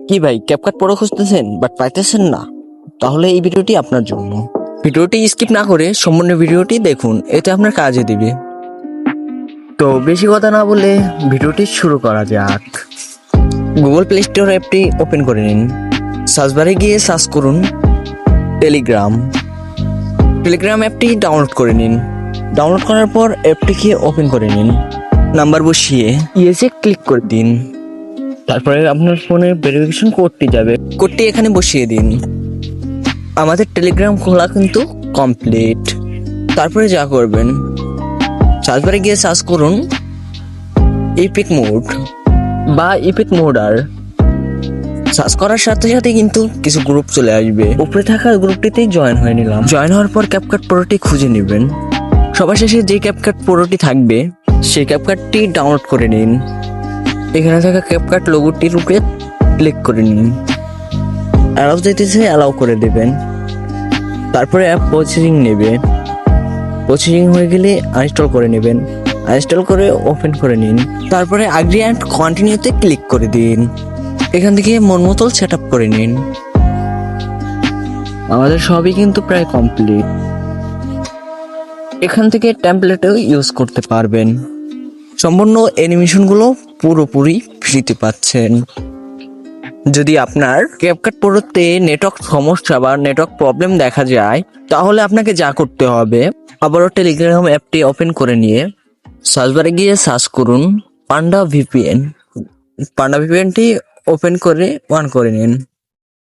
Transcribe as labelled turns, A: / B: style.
A: কি ভাই, CapCut pro খুঁজতেছেন বাট পাইতেছেন না? তাহলে এই ভিডিওটি আপনার জন্য। ভিডিওটি স্কিপ না করে সম্পূর্ণ ভিডিওটি দেখুন, এতে আপনার কাজে দিবে। তো বেশি কথা না বলে ভিডিওটি শুরু করা যাক। গুগল প্লে স্টোর অ্যাপটি ওপেন করে নিন। সার্চ বারে গিয়ে সার্চ করুন টেলিগ্রাম। টেলিগ্রাম অ্যাপটি ডাউনলোড করে নিন। ডাউনলোড করার পর অ্যাপটিকে ওপেন করে নিন। নাম্বার বসিয়ে ইয়েসে ক্লিক করে দিন। তারপরে আপনার ফোনে ভেরিফিকেশন কোডটি যাবে, কোডটি এখানে বসিয়ে দিন। আমাদের টেলিগ্রাম খোলা কিন্তু কমপ্লিট। তারপরে যা করবেন, সার্চ বারে গিয়ে সার্চ করুন ইপিক মোড বা ইপিক মোডার। সার্চ করার সাথে সাথে কিন্তু কিছু গ্রুপ চলে আসবে, উপরে থাকা গ্রুপটিতেই জয়েন হয়ে নিলাম। জয়েন হওয়ার পর ক্যাপকাট প্রোটি খুঁজে নেবেন। সবার শেষে যে ক্যাপকাট প্রোটি থাকবে সেই ক্যাপকাটটি ডাউনলোড করে নিন। এখানে থাকা ক্যাপকাট লোগোটির উপরে ক্লিক করে নিন। অ্যালাউ দিতেছে অ্যালাউ করে দেবেন। তারপরে অ্যাপ প্রসেসিং নেবে। প্রসেসিং হয়ে গেলে আনইনস্টল করে নেবেন। আনইনস্টল করে ওপেন করে নিন। তারপরে আগ্রি অ্যান্ড কন্টিনিউতে ক্লিক করে দিন। এখান থেকে মন মতো সেট আপ করে নিন। আমাদের সবই কিন্তু প্রায় কমপ্লিট। এখান থেকে টেমপ্লেটও ইউজ করতে পারবেন। সম্পূর্ণ অ্যানিমেশনগুলো পুরোপুরি ফ্রিতে পাচ্ছেন। যদি আপনার ক্যাপকাট প্রোতে নেটওয়ার্ক সমস্যা বা নেটওয়ার্ক প্রবলেম দেখা যায়, তাহলে আপনাকে যা করতে হবে, আবারও টেলিগ্রাম অ্যাপটি ওপেন করে নিয়ে সার্চ বারে গিয়ে সার্চ করুন পান্ডা ভিপিএন। পান্ডা ভিপিএনটি ওপেন করে অন করে নিন।